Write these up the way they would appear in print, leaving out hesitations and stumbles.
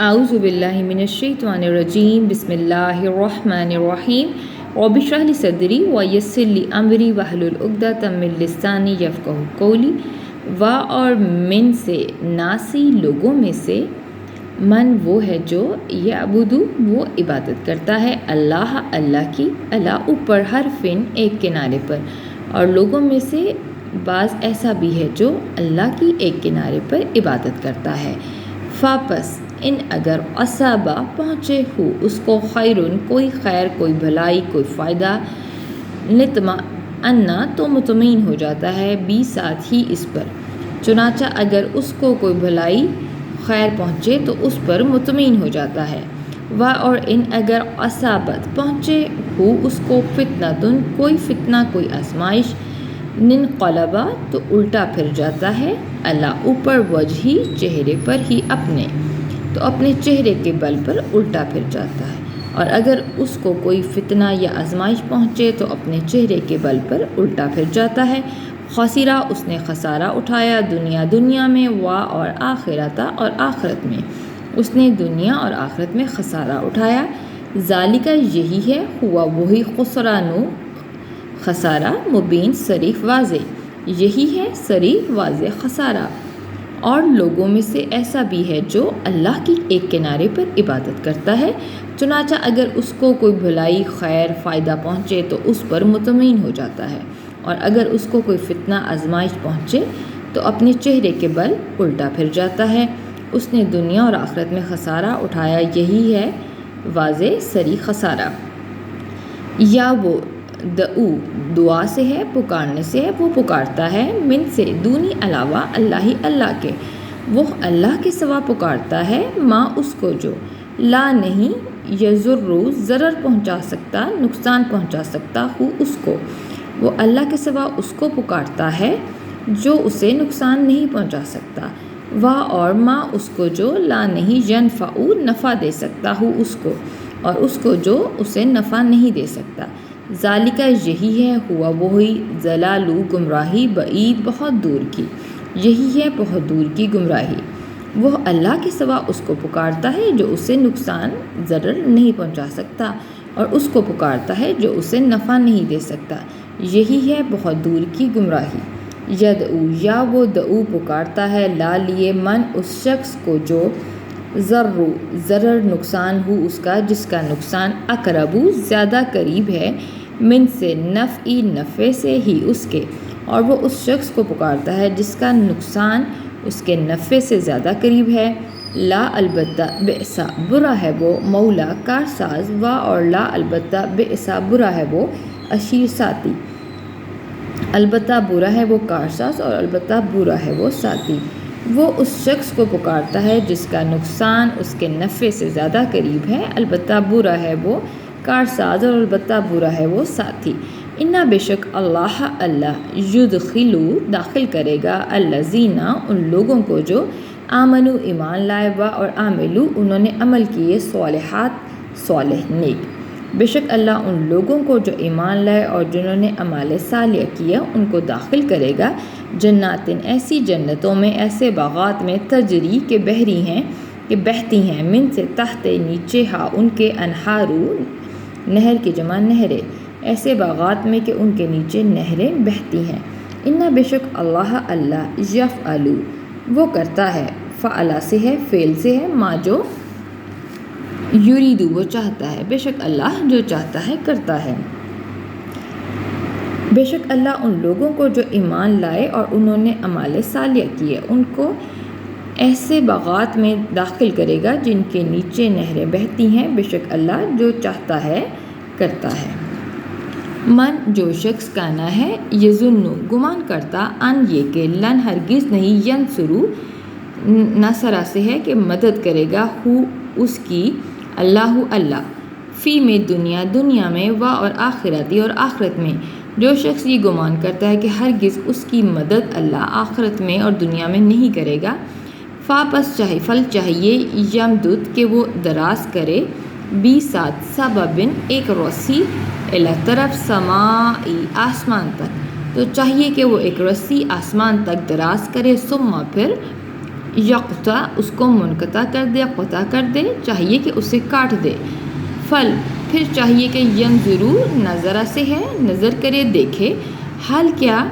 اعوذ باللہ من الشیطان الرجیم بسم اللہ الرحمن الرحیم رب اشرح لی صدری ویسر لی امری واحلل عقدۃ من لسانی یفقہوا قولی اور من سے ناسی لوگوں میں سے من وہ ہے جو یعبدو وہ عبادت کرتا ہے اللہ کی اللہ اوپر حرفن ایک کنارے پر، اور لوگوں میں سے بعض ایسا بھی ہے جو اللہ کی ایک کنارے پر عبادت کرتا ہے۔ فاپس ان اگر اصابہ پہنچے ہو اس کو خیرن کوئی خیر، کوئی بھلائی، کوئی فائدہ، نطمئن تو مطمئن ہو جاتا ہے بھی ساتھ ہی اس پر، چنانچہ اگر اس کو کوئی بھلائی خیر پہنچے تو اس پر مطمئن ہو جاتا ہے۔ اور ان اگر اصابت پہنچے ہو اس کو فتنۃ کوئی فتنہ، کوئی آزمائش، ننقلبا تو الٹا پھر جاتا ہے، اللہ اوپر وجہی چہرے پر ہی اپنے چہرے کے بل پر الٹا پھر جاتا ہے۔ اور اگر اس کو کوئی فتنہ یا آزمائش پہنچے تو اپنے چہرے کے بل پر الٹا پھر جاتا ہے۔ خسرہ اس نے خسارہ اٹھایا، دنیا میں اور آخرت میں اس نے دنیا اور آخرت میں خسارہ اٹھایا۔ ذالک یہی ہے، ہوا وہی خسران خسارہ، مبین صریح واضح، یہی ہے صریح واضح خسارہ۔ اور لوگوں میں سے ایسا بھی ہے جو اللہ کی ایک کنارے پر عبادت کرتا ہے، چنانچہ اگر اس کو کوئی بھلائی، خیر، فائدہ پہنچے تو اس پر مطمئن ہو جاتا ہے، اور اگر اس کو کوئی فتنہ، آزمائش پہنچے تو اپنے چہرے کے بل الٹا پھر جاتا ہے۔ اس نے دنیا اور آخرت میں خسارہ اٹھایا، یہی ہے واضح صریح خسارہ۔ یا وہ دعا سے ہے، پکارنے سے ہے، وہ پکارتا ہے، من سے دونی علاوہ اللہ کے، وہ اللہ کے سوا پکارتا ہے، ماں اس کو جو لا نہیں یضر ضرر پہنچا سکتا، نقصان پہنچا سکتا ہو اس کو، وہ اللہ کے سوا اس کو پکارتا ہے جو اسے نقصان نہیں پہنچا سکتا، اور ماں اس کو جو لا نہیں ینفع نفع دے سکتا ہو اس کو، اور اس کو جو اسے نفع نہیں دے سکتا۔ ذالک یہی ہے، ہوا وہی ضلال گمراہی، بعید بہت دور کی، یہی ہے بہت دور کی گمراہی۔ وہ اللہ کے سوا اس کو پکارتا ہے جو اسے نقصان ضرر نہیں پہنچا سکتا، اور اس کو پکارتا ہے جو اسے نفع نہیں دے سکتا، یہی ہے بہت دور کی گمراہی۔ یدعو یا وہ دعو پکارتا ہے، لا لیے من اس شخص کو جو ضرر نقصان ہو اس کا، جس کا نقصان اقربو زیادہ قریب ہے، من سے نفعی نفع سے ہی اس کے، اور وہ اس شخص کو پکارتا ہے جس کا نقصان اس کے نفع سے زیادہ قریب ہے۔ لا البتہ بئس برا ہے وہ مولا کارساز، اور لا البتہ بئس برا ہے وہ اشیر ساتھی، البتہ برا ہے وہ کارساز اور البتہ برا ہے وہ ساتھی۔ وہ اس شخص کو پکارتا ہے جس کا نقصان اس کے نفع سے زیادہ قریب ہے، البتہ برا ہے وہ کارساز اور البتہ برا ہے وہ ساتھی۔ انا بے شک اللہ یدخلو داخل کرے گا، الذین ان لوگوں کو جو آمنو ایمان لائے، اور عاملو انہوں نے عمل کیے، صالحات صالح نیک، بے شک اللہ ان لوگوں کو جو ایمان لائے اور جنہوں نے اعمال صالح کیا ان کو داخل کرے گا، جناتن ایسی جنتوں میں، ایسے باغات میں، تجری کے بہتی ہیں، من سے تحت نیچے، ان کے انہارو نہر کی جمع نہریں، ایسے باغات میں کہ ان کے نیچے نہریں بہتی ہیں۔ انا بے شک اللہ یفعلو وہ کرتا ہے، فعلا سے ہے، فعل سے ہے، ما جو یریدو وہ چاہتا ہے، بے شک اللہ جو چاہتا ہے کرتا ہے۔ بے شک اللہ ان لوگوں کو جو ایمان لائے اور انہوں نے اعمال صالح کیے ان کو ایسے باغات میں داخل کرے گا جن کے نیچے نہریں بہتی ہیں، بے شک اللہ جو چاہتا ہے کرتا ہے۔ من جو شخص کانا ہے، یظنو گمان کرتا، ان یہ کہ لن ہرگز نہیں، ینصرو نصرہ سے ہے کہ مدد کرے گا، ہو اس کی، اللہ فی میں دنیا میں، اور آخرتی اور آخرت میں، جو شخص یہ گمان کرتا ہے کہ ہرگز اس کی مدد اللہ آخرت میں اور دنیا میں نہیں کرے گا، فل چاہیے، یمدد کہ وہ دراز کرے، بھی ساتھ سببن ایک رسی، الی طرف، سمائی آسمان تک، تو چاہیے کہ وہ ایک رسی آسمان تک دراز کرے، ثم پھر یقطع اس کو منقطع کر دے، قطع کر دے، چاہیے کہ اسے کاٹ دے۔ فل پھر چاہیے کہ ینظرو نظرہ سے ہے، نظر کرے، دیکھے، حال کیا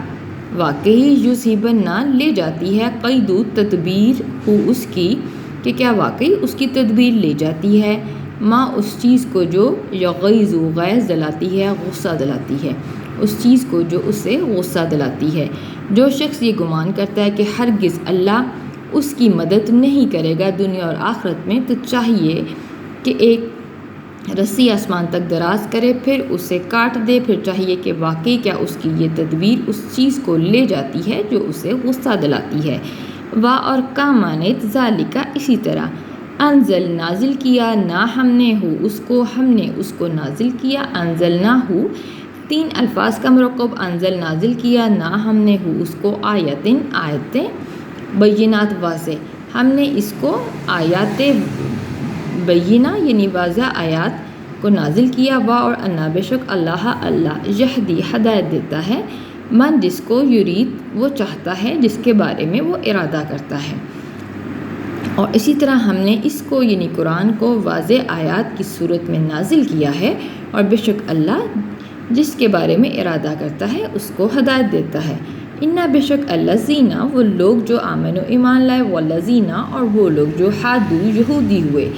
واقعی یصیبنا لے جاتی ہے، قیدو تدبیر ہو اس کی، کہ کیا واقعی اس کی تدبیر لے جاتی ہے، ماں اس چیز کو جو یغیظ غیظ دلاتی ہے، غصہ دلاتی ہے، اس چیز کو جو اسے غصہ دلاتی ہے۔ جو شخص یہ گمان کرتا ہے کہ ہرگز اللہ اس کی مدد نہیں کرے گا دنیا اور آخرت میں، تو چاہیے کہ ایک رسی آسمان تک دراز کرے، پھر اسے کاٹ دے، پھر چاہیے کہ واقعی کیا اس کی یہ تدبیر اس چیز کو لے جاتی ہے جو اسے غصہ دلاتی ہے۔ وا اور کا مانت ذالکہ اسی طرح، انزل نازل کیا، نہ ہم نے ہو اس کو، ہم نے اس کو نازل کیا، انزل نہ ہو 3 الفاظ کا مرکب، انزل نازل کیا، نہ ہم نے ہو اس کو، آیتیں آیتیں، بینات واضح، ہم نے اس کو آیات بینہ یعنی واضح آیات کو نازل کیا، وا اور انا بے شک اللہ اللہ یہدی ہدایت دیتا ہے، من جس کو یرید وہ چاہتا ہے، جس کے بارے میں وہ ارادہ کرتا ہے۔ اور اسی طرح ہم نے اس کو یعنی قرآن کو واضح آیات کی صورت میں نازل کیا ہے، اور بے شک اللہ جس کے بارے میں ارادہ کرتا ہے اس کو ہدایت دیتا ہے۔ انا بے شک الذین وہ لوگ جو آمنوا ایمان لائے، والذین اور وہ لوگ جو حادو یہودی ہوئے،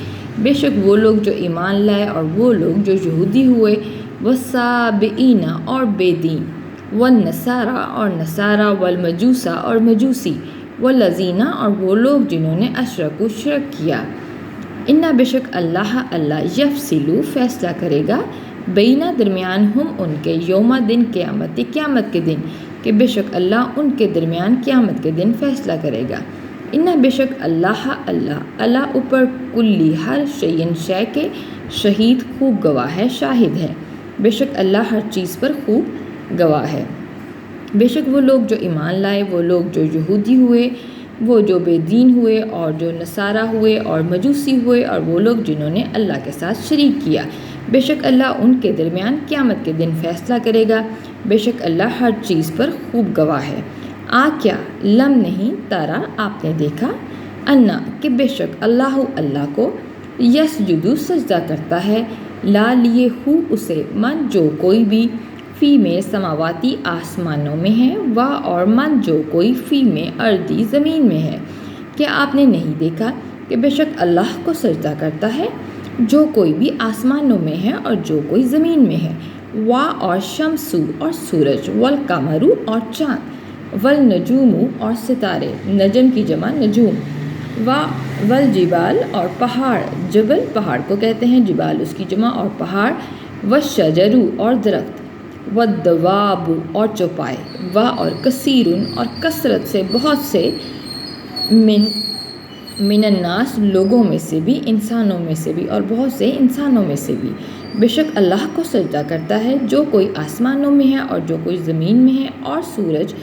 بے شک وہ لوگ جو ایمان لائے اور وہ لوگ جو یہودی ہوئے، والسابئین اور بے دین، والنصارى اور نصارہ، والمجوسہ اور مجوسی، والذین اور وہ لوگ جنہوں نے اشرکوا شرک کیا۔ انا بے شک اللہ اللہ یفصل فیصلہ کرے گا، بینا درمیان ہم ان کے، یوم دن قیامت قیامت کے دن، کہ بے شک اللہ ان کے درمیان قیامت کے دن فیصلہ کرے گا۔ انا بے شک اللہ اللہ اللہ اوپر کلی ہر شیئن شے کے شہید خوب گواہ ہے، شاہد ہے، بے شک اللہ ہر چیز پر خوب گواہ ہے۔ بے شک وہ لوگ جو ایمان لائے، وہ لوگ جو یہودی ہوئے، وہ جو بے دین ہوئے، اور جو نصارہ ہوئے اور مجوسی ہوئے، اور وہ لوگ جنہوں نے اللہ کے ساتھ شریک کیا، بے شک اللہ ان کے درمیان قیامت کے دن فیصلہ کرے گا، بے شک اللہ ہر چیز پر خوب گواہ ہے۔ کیا لم نہیں تارا آپ نے دیکھا، انا کہ بے شک اللہ اللہ کو، یسجدو سجدہ کرتا ہے، لا لیے ہو اسے، من جو کوئی بھی، فی میں سماواتی آسمانوں میں ہے، وا اور من جو کوئی، فی میں اردی زمین میں ہے۔ کیا آپ نے نہیں دیکھا کہ بے شک اللہ کو سجدہ کرتا ہے جو کوئی بھی آسمانوں میں ہے اور جو کوئی زمین میں ہے، وا اور شمسو اور سورج، والقمرو اور چاند، والنجوم اور ستارے، نجم کی جمع نجوم، والجبال اور پہاڑ، جبل پہاڑ کو کہتے ہیں، جبال اس کی جمع، اور پہاڑ، والشجر اور درخت، والدواب اور چوپائے، اور کثیر اور کثرت سے بہت سے، من الناس لوگوں میں سے بھی، انسانوں میں سے بھی، اور بہت سے انسانوں میں سے بھی، بے شک اللہ کو سجدہ کرتا ہے جو کوئی آسمانوں میں ہے اور جو کوئی زمین میں ہے، اور سورج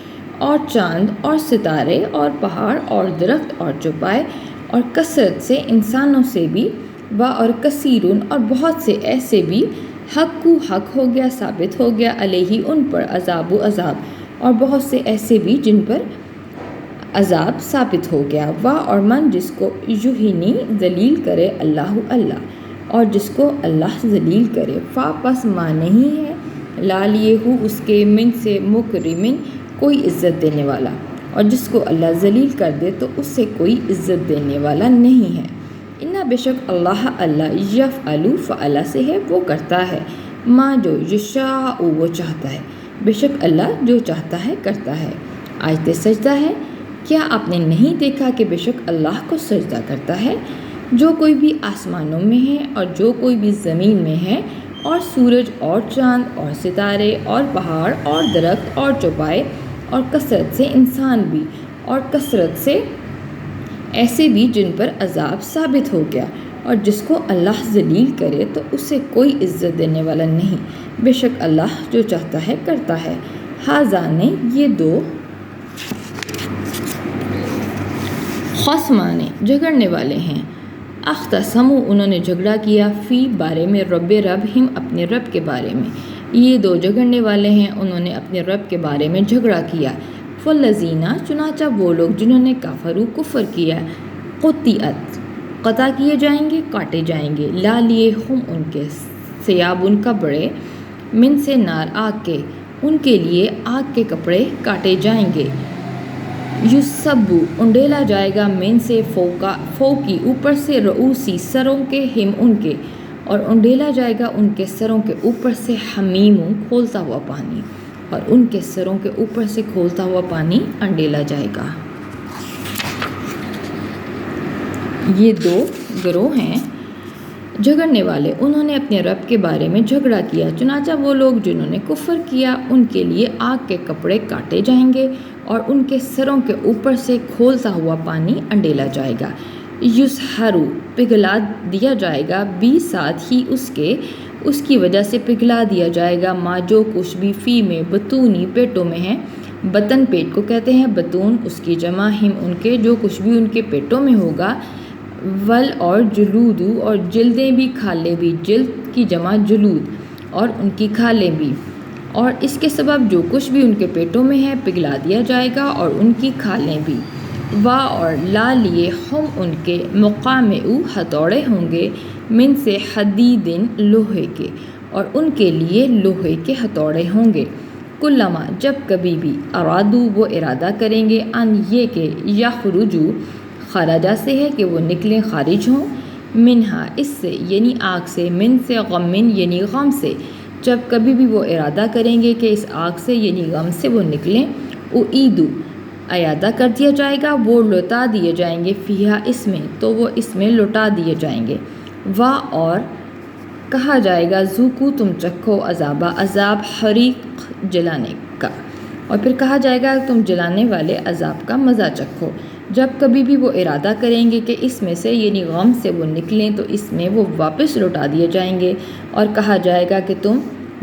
اور چاند اور ستارے اور پہاڑ اور درخت اور چوپائے، اور کثرت سے انسانوں سے بھی، اور کثیرون اور بہت سے ایسے بھی، حق حق ہو گیا، ثابت ہو گیا، علیہ ان پر، عذاب اور بہت سے ایسے بھی جن پر عذاب ثابت ہو گیا، اور من جس کو یہینی ذلیل کرے اللہ اللہ، اور جس کو اللہ ذلیل کرے، پس ماں نہیں ہے، لا لیے ہو اس کے، من سے مکرمن کوئی عزت دینے والا، اور جس کو اللہ ذلیل کر دے تو اس سے کوئی عزت دینے والا نہیں ہے۔ انا بے شک اللہ اللہ یفعل فعل سے ہے، وہ کرتا ہے، ماں جو یشاء وہ چاہتا ہے، بے شک اللہ جو چاہتا ہے کرتا ہے۔ آیت سجدہ ہے، کیا آپ نے نہیں دیکھا کہ بے شک اللہ کو سجدہ کرتا ہے جو کوئی بھی آسمانوں میں ہے اور جو کوئی بھی زمین میں ہے، اور سورج اور چاند اور ستارے اور پہاڑ اور درخت اور چوپائے، اور کثرت سے انسان بھی، اور کثرت سے ایسے بھی جن پر عذاب ثابت ہو گیا، اور جس کو اللہ ذلیل کرے تو اسے کوئی عزت دینے والا نہیں، بے شک اللہ جو چاہتا ہے کرتا ہے۔ ہاذانے یہ دو، خصمانے جھگڑنے والے ہیں، اختصموا انہوں نے جھگڑا کیا، فی بارے میں، رب ہم اپنے رب کے بارے میں، یہ دو جھگڑنے والے ہیں، انہوں نے اپنے رب کے بارے میں جھگڑا کیا، فالذین چنانچہ وہ لوگ جنہوں نے کفروا کفر کیا قطعت قطع کیے جائیں گے کاٹے جائیں گے لا لیے ہم ان کے ثیاب ان کپڑے من سے نار آگ کے ان کے لیے آگ کے کپڑے کاٹے جائیں گے یصب انڈیلا جائے گا من سے فوقی اوپر سے رؤوسی سروں کے ہم ان کے اور انڈیلا جائے گا ان کے سروں کے اوپر سے حمیم کھولتا ہوا پانی اور ان کے سروں کے اوپر سے کھولتا ہوا پانی انڈیلا جائے گا۔ یہ دو گروہ ہیں جھگڑنے والے، انہوں نے اپنے رب کے بارے میں جھگڑا کیا، چنانچہ وہ لوگ جنہوں نے کفر کیا ان کے لیے آگ کے کپڑے کاٹے جائیں گے اور ان کے سروں کے اوپر سے کھولتا ہوا پانی انڈیلا جائے گا۔ یسحرو پگھلا دیا جائے گا بھی ساتھ ہی اس کی وجہ سے پگھلا دیا جائے گا ما جو کچھ بھی فی میں بطونی پیٹوں میں ہے، بطن پیٹ کو کہتے ہیں، بطون اس کی جمع ہم ان کے جو کچھ بھی ان کے پیٹوں میں ہوگا، ول اور جلودو اور جلدیں بھی کھالیں بھی، جلد کی جمع جلود اور ان کی کھالیں بھی، اور اس کے سبب جو کچھ بھی ان کے پیٹوں میں ہے پگھلا دیا جائے گا اور ان کی کھالیں بھی۔ وا اور لا لیے ہم ان کے مقامع ہتھوڑے ہوں گے من سے حدیدن لوہے کے اور ان کے لیے لوہے کے ہتھوڑے ہوں گے، کلما جب کبھی بھی ارادو وہ ارادہ کریں گے ان یہ کہ یخرجو خارجہ سے ہے کہ وہ نکلیں خارج ہوں، منہا اس سے یعنی آگ سے، من سے غمن یعنی غم سے، جب کبھی بھی وہ ارادہ کریں گے کہ اس آگ سے یعنی غم سے وہ نکلیں، اعیدو اعادہ کر دیا جائے گا، وہ لوٹا دیے جائیں گے فیہا اس میں، تو وہ اس میں لوٹا دیے جائیں گے۔ وا اور کہا جائے گا ذوقو تم چکھو عذابہ عذاب حریق جلانے کا، اور پھر کہا جائے گا تم جلانے والے عذاب کا مزہ چکھو، جب کبھی بھی وہ ارادہ کریں گے کہ اس میں سے یعنی غم سے وہ نکلیں تو اس میں وہ واپس لوٹا دیے جائیں گے، اور کہا جائے گا کہ تم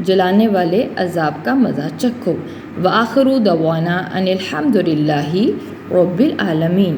جلانے والے عذاب کا مزہ چکھو۔ وآخر دعوانا ان الحمد للہ رب العالمین۔